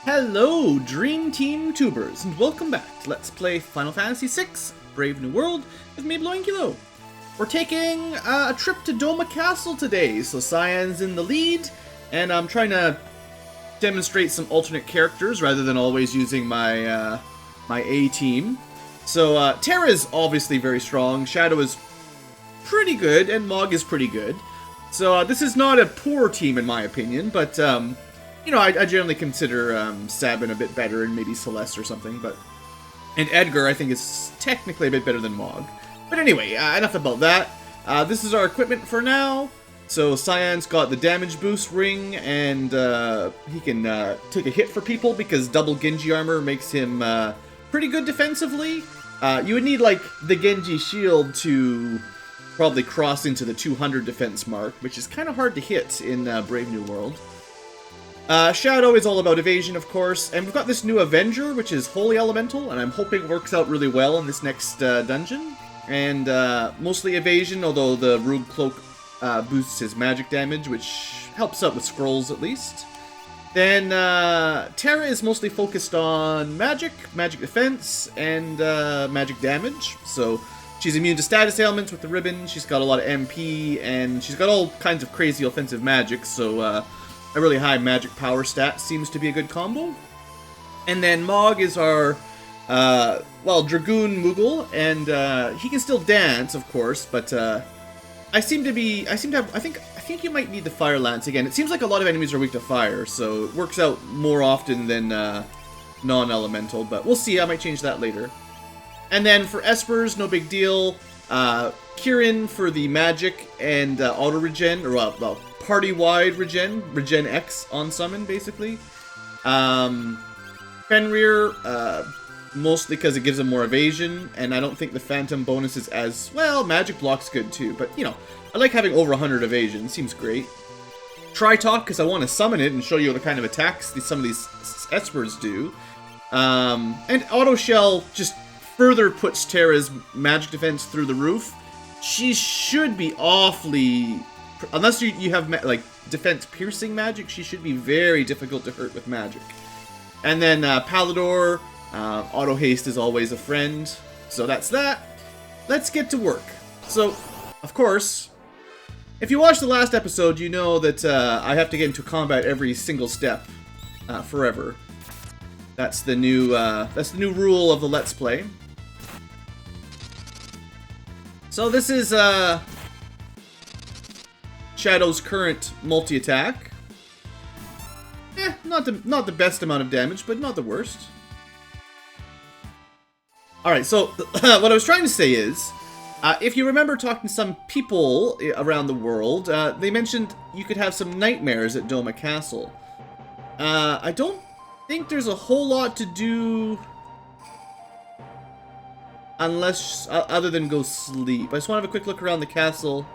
Hello, Dream Team Tubers, and welcome back to Let's Play Final Fantasy VI Brave New World with me, BlueAnkylo. We're taking a trip to Doma Castle today, so Cyan's in the lead, and I'm trying to demonstrate some alternate characters rather than always using my my A team. So Terra is obviously very strong, Shadow is pretty good, and Mog is pretty good. So this is not a poor team in my opinion, but you know, I generally consider Sabin a bit better, and maybe Celeste or something, and Edgar I think is technically a bit better than Mog. But anyway, enough about that. This is our equipment for now. So Cyan's got the damage boost ring, and he can take a hit for people because double Genji armor makes him pretty good defensively. You would need like the Genji shield to probably cross into the 200 defense mark, which is kind of hard to hit in Brave New World. Shadow is all about evasion, of course, and we've got this new Avenger, which is Holy Elemental, and I'm hoping it works out really well in this next dungeon. And mostly evasion, although the Rogue Cloak boosts his magic damage, which helps out with scrolls at least. Then Terra is mostly focused on magic defense, and magic damage. So she's immune to status ailments with the ribbon, she's got a lot of MP, and she's got all kinds of crazy offensive magic, so a really high magic power stat seems to be a good combo. And then Mog is our, well, Dragoon Moogle, and he can still dance, of course, but I think you might need the Fire Lance again. It seems like a lot of enemies are weak to fire, so it works out more often than non-elemental, but we'll see, I might change that later. And then for Espers, no big deal. Kirin for the magic and auto-regen, or well, party-wide regen X on summon, basically. Fenrir, mostly because it gives him more evasion, and I don't think the Phantom bonus is as, well, magic block's good too, but, you know, I like having over 100 evasion, seems great. Tri-Talk, because I want to summon it and show you the kind of attacks some of these Espers do. And Auto Shell just further puts Terra's magic defense through the roof. She should be awfully... Unless you have, like, defense-piercing magic, she should be very difficult to hurt with magic. And then Palador, auto-haste is always a friend. So that's that. Let's get to work. So, of course, if you watched the last episode, you know that I have to get into combat every single step forever. That's the new rule of the Let's Play. So this is Shadow's current multi-attack. Not the best amount of damage, but not the worst. Alright, so what I was trying to say is, if you remember talking to some people around the world, they mentioned you could have some nightmares at Doma Castle. I don't think there's a whole lot to do unless, other than go sleep. I just want to have a quick look around the castle.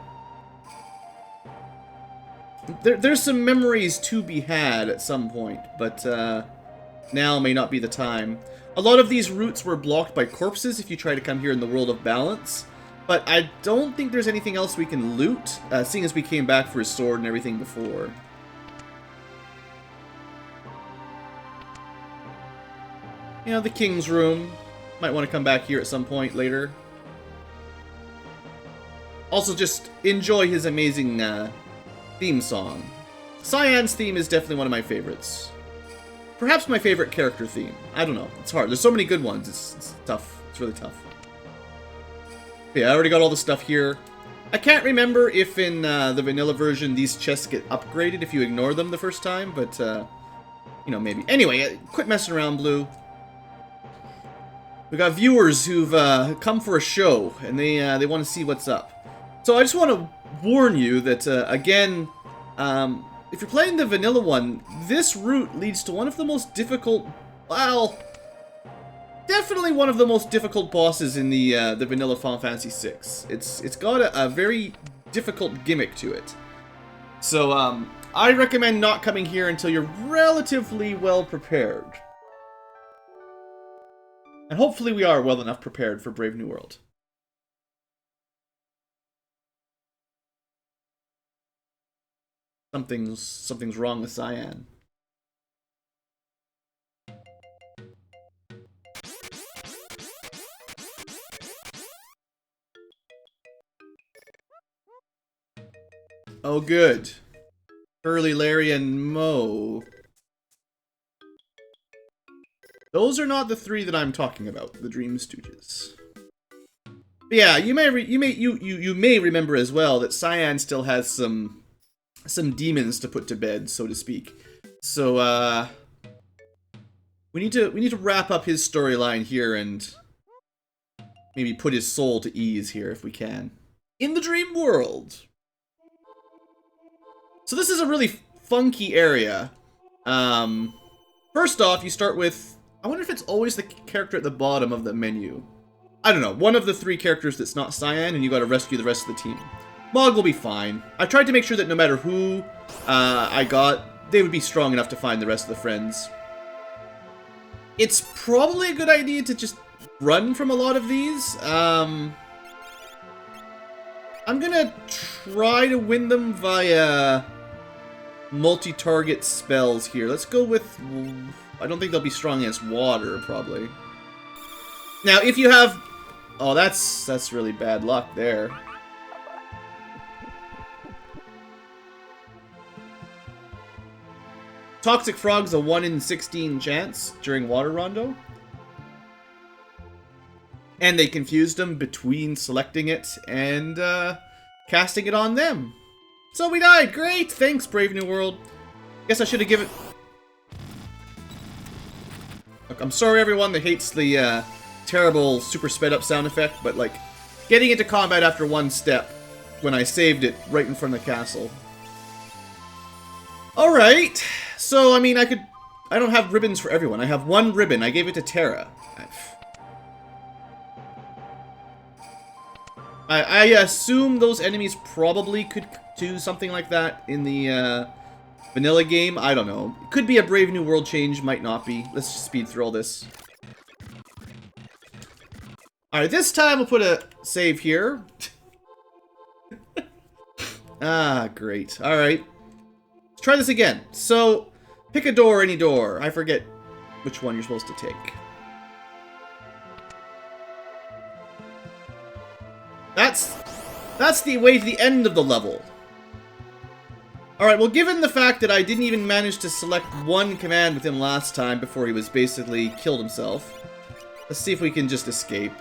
There's some memories to be had at some point, but now may not be the time. A lot of these routes were blocked by corpses if you try to come here in the World of Balance, but I don't think there's anything else we can loot, seeing as we came back for his sword and everything before. You know, the King's Room. Might want to come back here at some point later. Also, just enjoy his amazing theme song. Cyan's theme is definitely one of my favorites. Perhaps my favorite character theme. I don't know. It's hard. There's so many good ones. It's tough. It's really tough. Okay, I already got all the stuff here. I can't remember if in the vanilla version these chests get upgraded if you ignore them the first time, but, you know, maybe. Anyway, quit messing around, Blue. We got viewers who've come for a show, and they want to see what's up. So I just want to warn you that, again, if you're playing the vanilla one, this route leads to one of the most difficult, well, definitely one of the most difficult bosses in the vanilla Final Fantasy VI. It's got a very difficult gimmick to it. So I recommend not coming here until you're relatively well prepared. And hopefully we are well enough prepared for Brave New World. Something's wrong with Cyan. Oh, good. Curly, Larry, and Mo. Those are not the three that I'm talking about. The Dream Stooges. But yeah, you may remember as well that Cyan still has some demons to put to bed, so to speak. So we need to wrap up his storyline here and maybe put his soul to ease here if we can. In the dream world. So this is a really funky area. First off, you start with, I wonder if it's always the character at the bottom of the menu. I don't know, one of the three characters that's not Cyan, and you gotta rescue the rest of the team. Mog will be fine. I tried to make sure that no matter who I got, they would be strong enough to find the rest of the friends. It's probably a good idea to just run from a lot of these. I'm gonna try to win them via multi-target spells here. Let's go with... I don't think they'll be strong against water, probably. Now, if you have... Oh, that's really bad luck there. Toxic Frog's a 1 in 16 chance during Water Rondo. And they confused them between selecting it and casting it on them. So we died! Great! Thanks, Brave New World. Guess I should have given... Look, I'm sorry everyone that hates the terrible super sped up sound effect, but like, getting into combat after one step when I saved it right in front of the castle. Alright, so I mean I don't have ribbons for everyone. I have one ribbon. I gave it to Terra. I assume those enemies probably could do something like that in the vanilla game. I don't know. It could be a Brave New World change, might not be. Let's just speed through all this. Alright, this time we'll put a save here. Ah, great. Alright. Let's try this again. So, pick a door, any door. I forget which one you're supposed to take. That's the way to the end of the level. Alright, well given the fact that I didn't even manage to select one command with him last time before he was basically killed himself, let's see if we can just escape.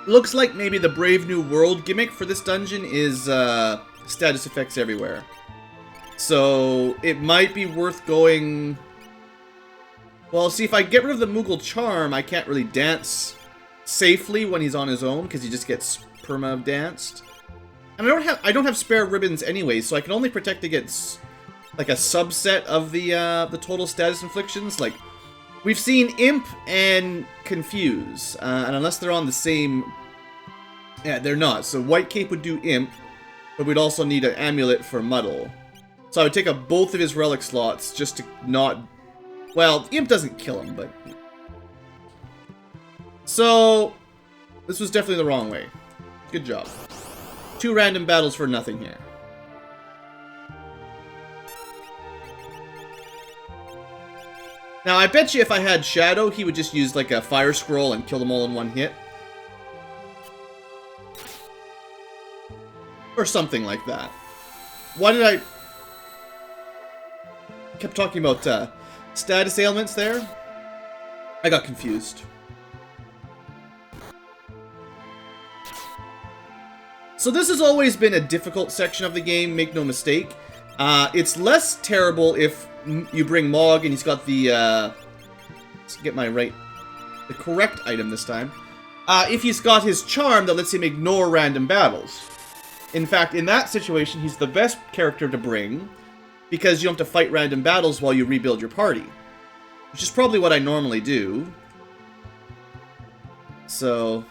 Looks like maybe the Brave New World gimmick for this dungeon is status effects everywhere. So it might be worth going... Well, see, if I get rid of the Moogle Charm, I can't really dance safely when he's on his own, because he just gets perma-danced. And I don't have spare ribbons anyway, so I can only protect against, like, a subset of the total status inflictions. Like, we've seen Imp and Confuse, and unless they're on the same... Yeah, they're not. So White Cape would do Imp, but we'd also need an Amulet for Muddle. So I would take up both of his relic slots just to not... Well, Imp doesn't kill him, but... So, this was definitely the wrong way. Good job. 2 random battles for nothing here. Now, I bet you if I had Shadow, he would just use like a Fire Scroll and kill them all in one hit. Or something like that. Why did I... kept talking about status ailments there? I got confused. So this has always been a difficult section of the game, make no mistake. It's less terrible if you bring Mog and he's got the, let's get the correct item this time. If he's got his charm that lets him ignore random battles. In fact, in that situation, he's the best character to bring, because you don't have to fight random battles while you rebuild your party. Which is probably what I normally do. So,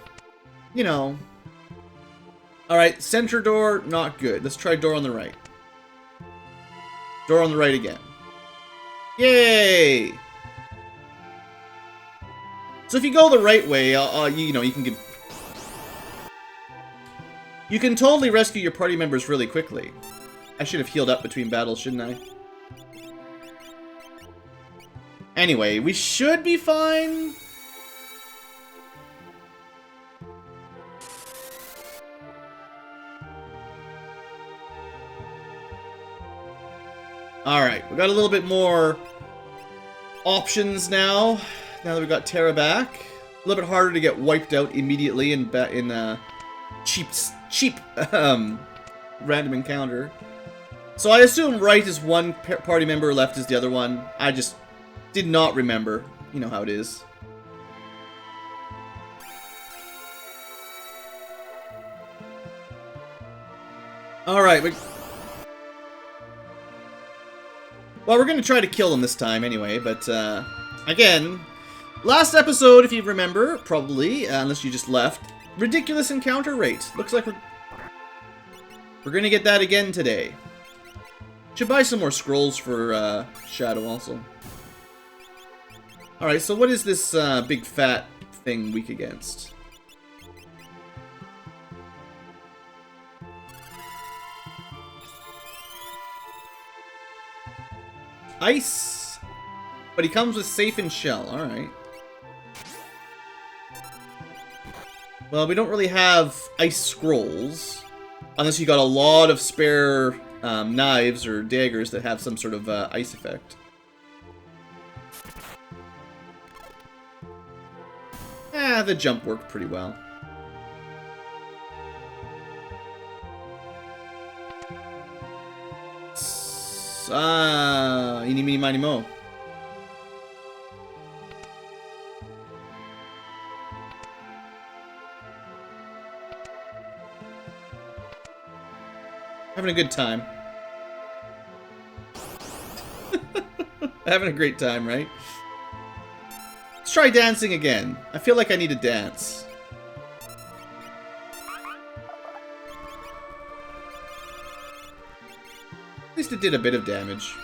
you know. Alright, center door, not good. Let's try door on the right. Door on the right again. Yay! So if you go the right way, you know, you can get... You can totally rescue your party members really quickly. I should have healed up between battles, shouldn't I? Anyway, we should be fine. Alright, we got a little bit more options now. Now that we've got Terra back. A little bit harder to get wiped out immediately in cheap random encounter. So I assume right is one party member, left is the other one. I just did not remember. You know how it is. Alright, well, we're going to try to kill them this time anyway, but again, last episode, if you remember, probably, unless you just left, ridiculous encounter rate. Looks like we're going to get that again today. Should buy some more scrolls for Shadow also. Alright, so what is this big fat thing weak against? Ice! But he comes with safe and shell, alright. Well, we don't really have ice scrolls. Unless you got a lot of spare knives or daggers that have some sort of ice effect. The jump worked pretty well. Eeny, meeny, miny, mo. Having a good time. Having a great time, right? Let's try dancing again. I feel like I need to dance. At least it did a bit of damage.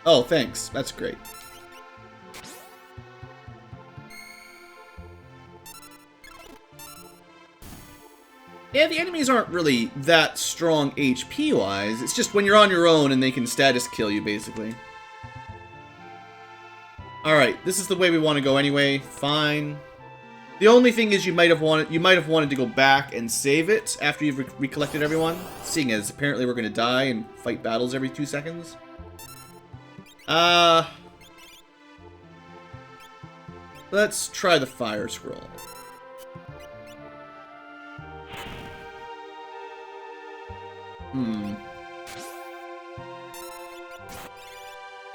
Oh, thanks. That's great. Yeah, the enemies aren't really that strong HP-wise. It's just when you're on your own and they can status kill you, basically. Alright, this is the way we want to go anyway. Fine. The only thing is you might have wanted to go back and save it after you've recollected everyone, seeing as apparently we're going to die and fight battles every 2 seconds. Let's try the fire scroll.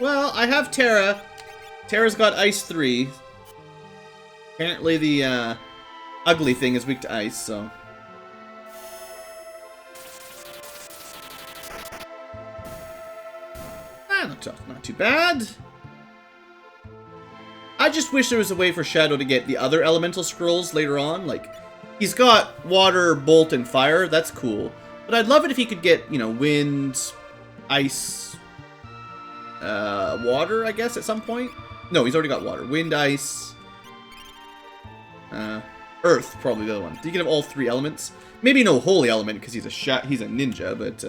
Well, I have Terra. Terra's got Ice 3. Apparently the ugly thing is weak to ice, so... not too bad. I just wish there was a way for Shadow to get the other elemental scrolls later on. Like, he's got water, bolt, and fire. That's cool. But I'd love it if he could get, you know, wind, ice, water, I guess, at some point. No, he's already got water. Wind, ice, earth, probably the other one. You can have all 3 elements. Maybe no holy element, because he's a ninja, but...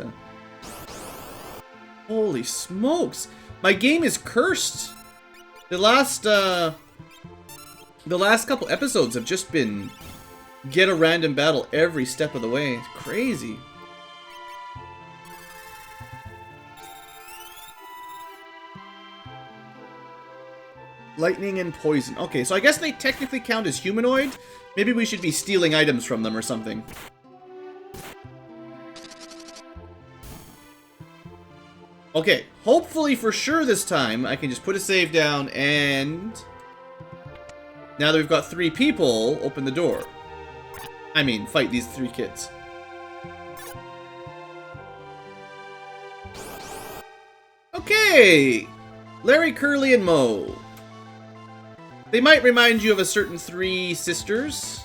Holy smokes! My game is cursed! The last couple episodes have just been... get a random battle every step of the way. It's crazy. Lightning and poison. Okay, so I guess they technically count as humanoid. Maybe we should be stealing items from them or something. Okay, hopefully for sure this time I can just put a save down and... Now that we've got 3 people, open the door. I mean, fight these 3 kids. Okay! Larry, Curly, and Mo. They might remind you of a certain 3 sisters.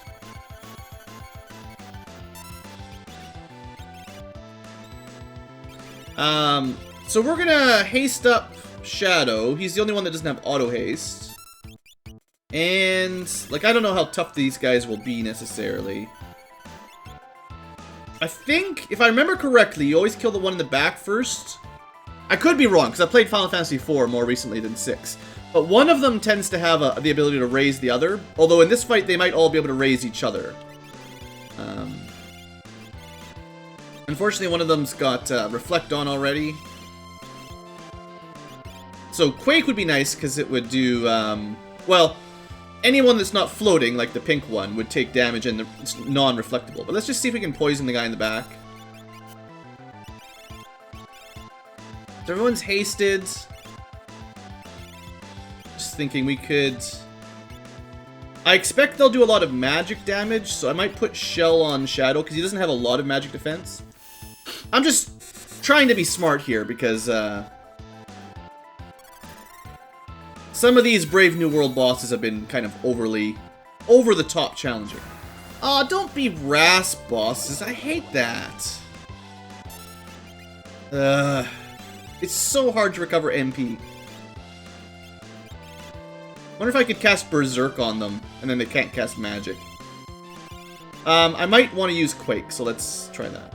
So we're gonna haste up Shadow. He's the only one that doesn't have auto haste. And, like, I don't know how tough these guys will be necessarily. I think, if I remember correctly, you always kill the one in the back first. I could be wrong, because I played Final Fantasy IV more recently than 6. But one of them tends to have the ability to raise the other. Although in this fight, they might all be able to raise each other. Unfortunately, one of them's got Reflect on already. So Quake would be nice, because it would do... well, anyone that's not floating, like the pink one, would take damage and it's non-reflectable. But let's just see if we can poison the guy in the back. So everyone's hasted. Just thinking we could... I expect they'll do a lot of magic damage, so I might put Shell on Shadow, because he doesn't have a lot of magic defense. I'm just trying to be smart here, because some of these Brave New World bosses have been kind of overly over-the-top challenging. Aw, don't be rasp bosses. I hate that. It's so hard to recover MP. Wonder if I could cast Berserk on them, and then they can't cast magic. I might want to use Quake, so let's try that.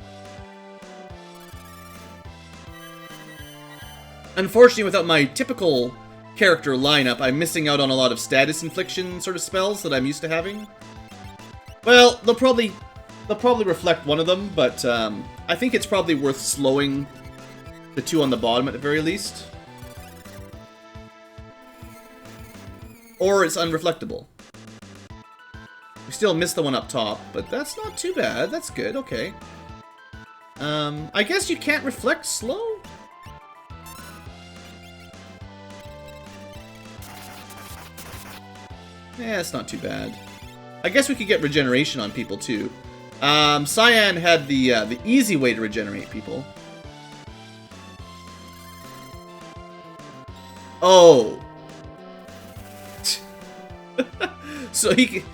Unfortunately, without my typical character lineup, I'm missing out on a lot of status infliction sort of spells that I'm used to having. Well, they'll probably reflect one of them, but I think it's probably worth slowing the two on the bottom at the very least. Or it's unreflectable. We still missed the one up top, but that's not too bad. That's good, okay. I guess you can't reflect slow? Yeah, it's not too bad. I guess we could get regeneration on people too. Cyan had the easy way to regenerate people. Oh. So he can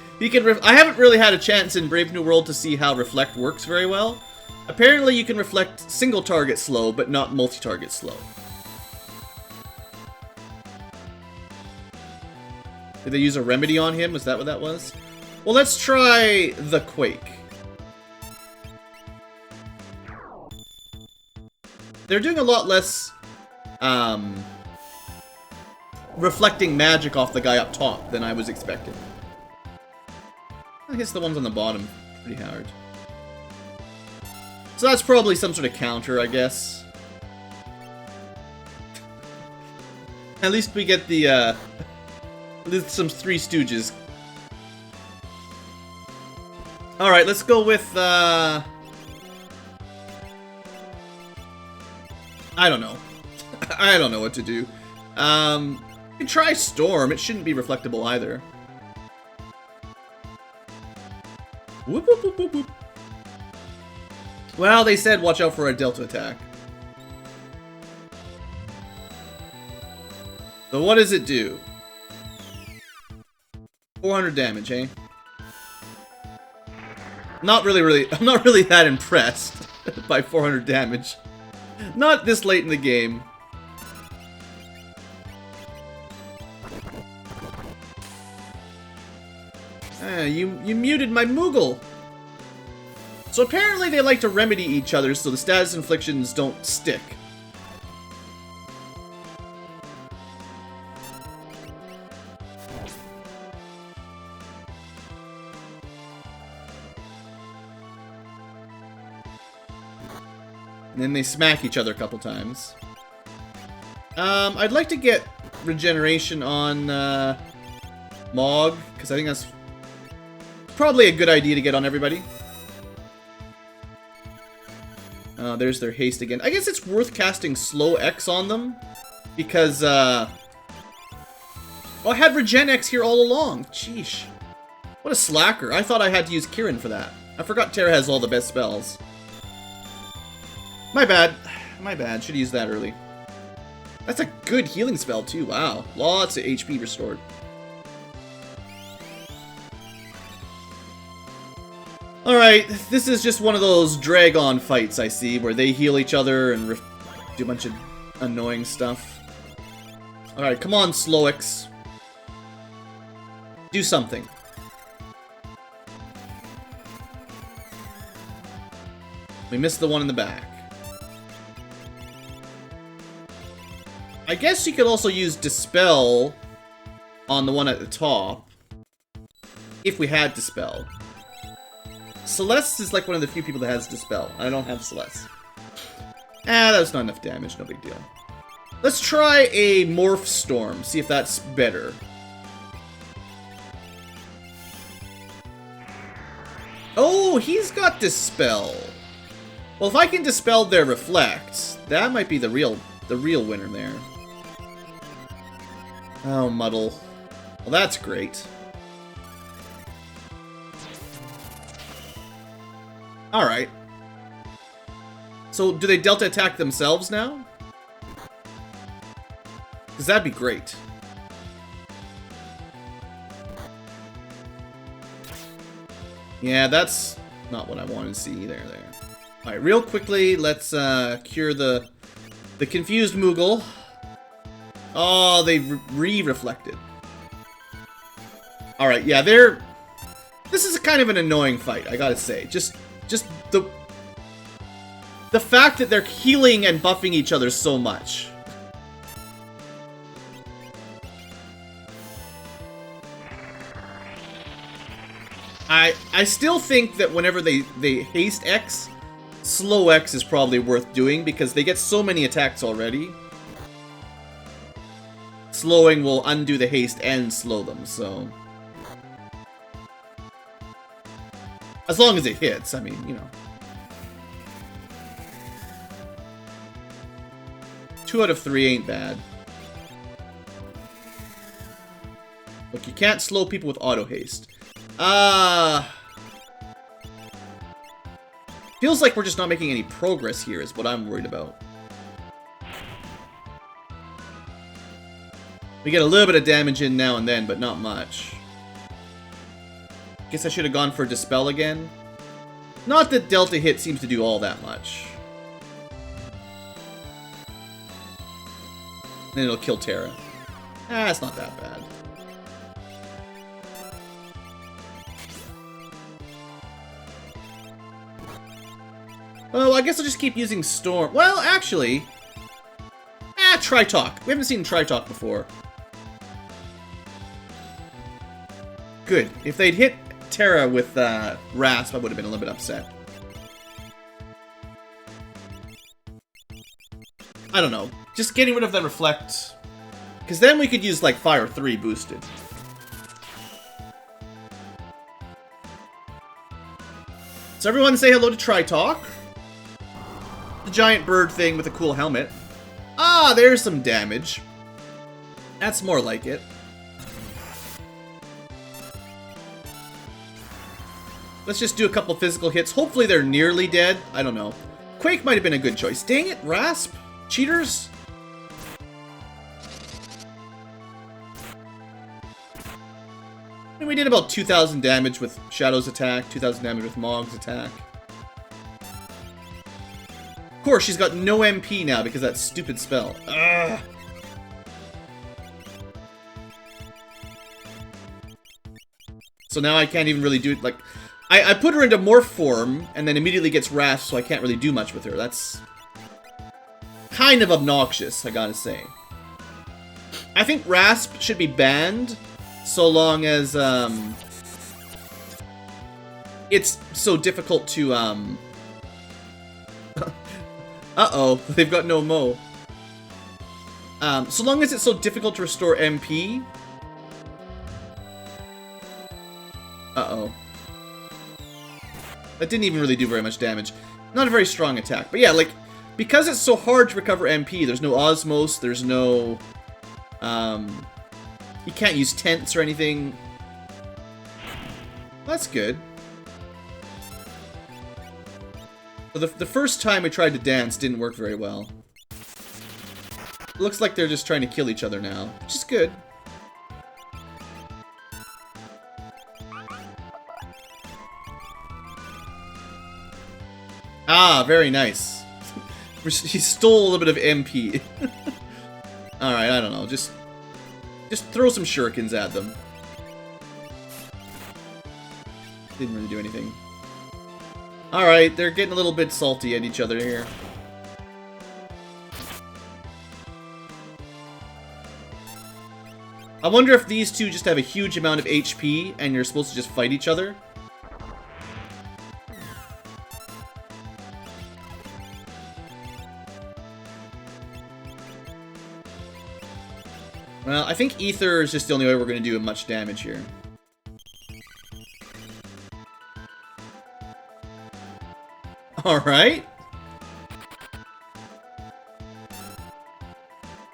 I haven't really had a chance in Brave New World to see how Reflect works very well. Apparently you can reflect single target slow, but not multi-target slow. Did they use a remedy on him? Was that what that was? Well, let's try the Quake. They're doing a lot less reflecting magic off the guy up top than I was expecting. I guess the ones on the bottom pretty hard. So that's probably some sort of counter, I guess. At least we get the some Three Stooges. Alright, let's go with I don't know. I don't know what to do. You can try Storm. It shouldn't be reflectable either. Whoop, whoop, whoop, whoop, whoop. Well, they said watch out for a Delta attack. So what does it do? 400 damage, eh? I'm not really that impressed by 400 damage. Not this late in the game. You muted my Moogle! So apparently they like to remedy each other so the status inflictions don't stick. And then they smack each other a couple times. I'd like to get regeneration on Mog, because I think that's probably a good idea to get on everybody. There's their haste again. I guess it's worth casting Slow X on them, because oh, I had Regen X here all along. Sheesh. What a slacker. I thought I had to use Kirin for that. I forgot Terra has all the best spells. My bad. My bad. Should have used that early. That's a good healing spell, too. Wow. Lots of HP restored. Alright, this is just one of those drag-on fights I see, where they heal each other and do a bunch of annoying stuff. Alright, come on, Slowix. Do something. We missed the one in the back. I guess you could also use Dispel on the one at the top. If we had Dispel. Celeste is like one of the few people that has Dispel. I don't have Celeste. That's not enough damage, no big deal. Let's try a Morph Storm, see if that's better. Oh, he's got Dispel. Well, if I can Dispel their Reflect, that might be the real winner there. Oh, Muddle. Well, that's great. Alright. So, do they Delta attack themselves now? Because that'd be great. Yeah, that's not what I wanted to see either there. Alright, real quickly, let's cure the confused Moogle. Oh, they re-reflected. Alright, yeah, this is kind of an annoying fight, I gotta say. Just the fact that they're healing and buffing each other so much. I still think that whenever they haste X, slow X is probably worth doing because they get so many attacks already. Slowing will undo the haste and slow them, so... As long as it hits, I mean, you know. 2 out of 3 ain't bad. Look, you can't slow people with auto haste. Feels like we're just not making any progress here is what I'm worried about. We get a little bit of damage in now and then, but not much. Guess I should have gone for Dispel again. Not that Delta Hit seems to do all that much. Then it'll kill Terra. It's not that bad. Oh, I guess I'll just keep using Storm. Well, actually... Tri-Talk. We haven't seen Tri-Talk before. Good. If they'd hit Terra with Rasp, I would have been a little bit upset. I don't know. Just getting rid of that Reflect. Because then we could use, like, Fire 3 boosted. So everyone say hello to Tri-Talk. The giant bird thing with a cool helmet. Ah, there's some damage. That's more like it. Let's just do a couple physical hits. Hopefully they're nearly dead. I don't know. Quake might have been a good choice. Dang it, Rasp. Cheaters. And we did about 2,000 damage with Shadow's attack, 2,000 damage with Mog's attack. Of course, she's got no MP now because of that stupid spell. Ugh. So now I can't even really do it. Like, I put her into Morph form and then immediately gets Rasp, so I can't really do much with her. That's kind of obnoxious, I gotta say. I think Rasp should be banned so long as it's so difficult to uh-oh, they've got no Mo. So long as it's so difficult to restore MP. Uh-oh. That didn't even really do very much damage. Not a very strong attack. But yeah, like, because it's so hard to recover MP, there's no Osmos, there's no... you can't use Tents or anything. That's good. The first time we tried to dance didn't work very well. Looks like they're just trying to kill each other now, which is good. Ah, very nice. He stole a little bit of MP. Alright, I don't know. Just throw some shurikens at them. Didn't really do anything. Alright, they're getting a little bit salty at each other here. I wonder if these two just have a huge amount of HP and you're supposed to just fight each other. Well, I think Ether is just the only way we're going to do much damage here. Alright.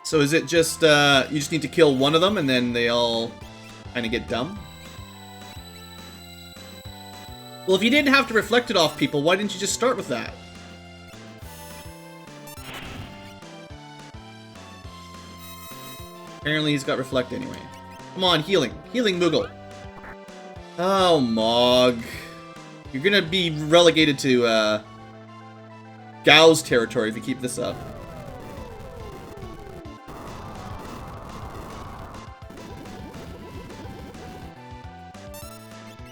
So is it just, you just need to kill one of them and then they all kind of get dumb? Well, if you didn't have to reflect it off people, why didn't you just start with that? Apparently he's got reflect anyway. Come on, healing. Healing Moogle. Oh, Mog. You're gonna be relegated to, Gao's territory if you keep this up.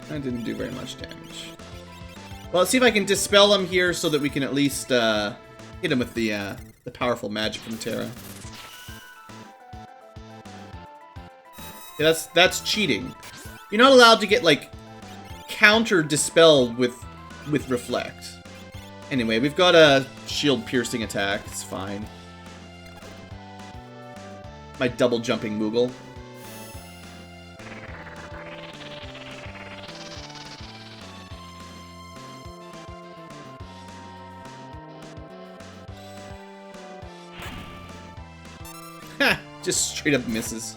That didn't do very much damage. Well, let's see if I can dispel him here so that we can at least, hit him with the powerful magic from Terra. Yeah, that's cheating. You're not allowed to get, like, counter-dispel with reflect. Anyway, we've got a shield-piercing attack. It's fine. My double-jumping Moogle. Ha! Just straight-up misses.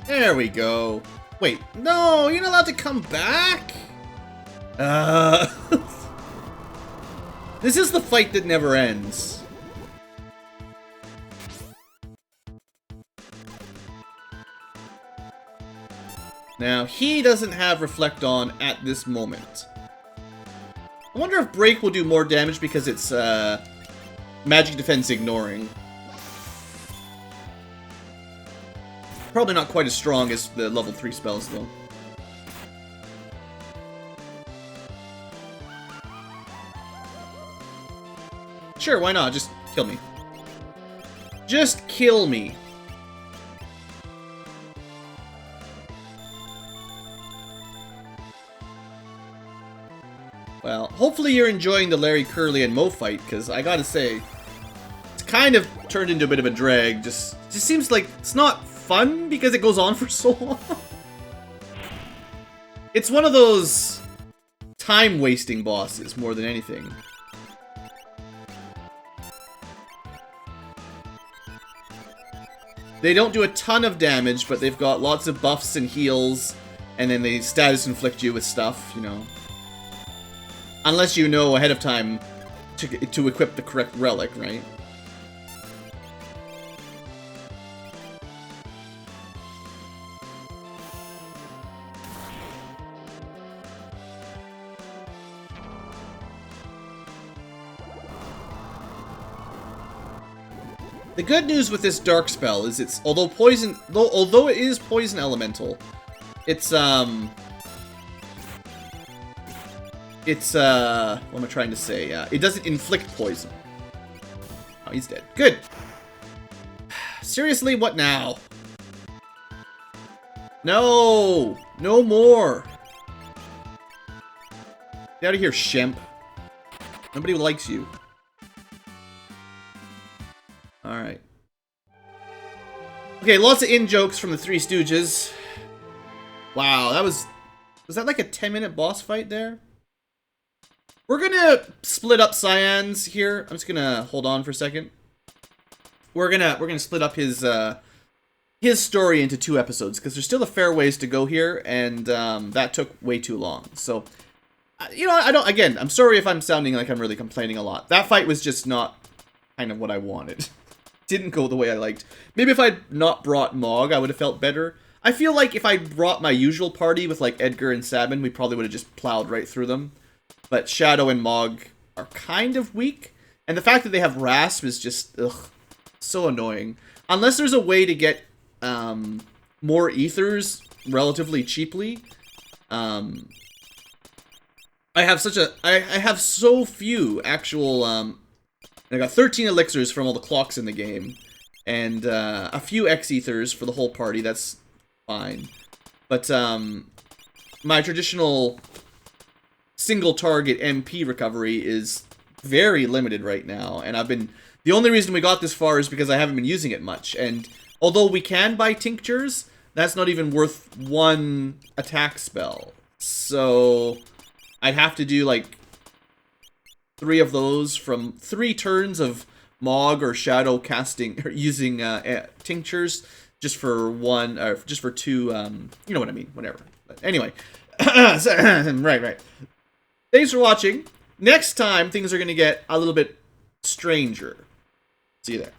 There we go. Wait, no, you're not allowed to come back? This is the fight that never ends. Now, he doesn't have Reflect on at this moment. I wonder if Break will do more damage because it's, Magic Defense ignoring. Probably not quite as strong as the level 3 spells, though. Sure, why not? Just kill me. Just kill me. Well, hopefully you're enjoying the Larry Curly and Mo fight, because I gotta say, it's kind of turned into a bit of a drag. Just seems like it's not fun because it goes on for so long. It's one of those time-wasting bosses more than anything. They don't do a ton of damage, but they've got lots of buffs and heals, and then they status inflict you with stuff, you know. Unless you know ahead of time to equip the correct relic, right? The good news with this dark spell is it's although it is poison elemental, it's what am I trying to say? It doesn't inflict poison. Oh, he's dead. Good. Seriously, what now? No, no more. Get out of here, Shemp. Nobody likes you. Alright. Okay, lots of in-jokes from the Three Stooges. Wow, that was that like a 10-minute boss fight there? We're gonna split up Cyan's here. I'm just gonna hold on for a second. We're gonna split up his story into 2 episodes, because there's still a fair ways to go here, and that took way too long. So, you know, I'm sorry if I'm sounding like I'm really complaining a lot. That fight was just not kind of what I wanted. Didn't go the way I liked. Maybe if I'd not brought Mog, I would have felt better. I feel like if I brought my usual party with, like, Edgar and Sabin, we probably would have just plowed right through them. But Shadow and Mog are kind of weak. And the fact that they have Rasp is just, ugh, so annoying. Unless there's a way to get more ethers relatively cheaply. I have so few actual And I got 13 elixirs from all the clocks in the game. And a few X-Ethers for the whole party. That's fine. But my traditional single target MP recovery is very limited right now. And the only reason we got this far is because I haven't been using it much. And although we can buy tinctures, that's not even worth one attack spell. So I'd have to do like 3 of those from 3 turns of Mog or Shadow casting or using tinctures just for 1 or just for 2. You know what I mean? Whatever. But anyway, right. Thanks for watching. Next time things are gonna get a little bit stranger. See you there.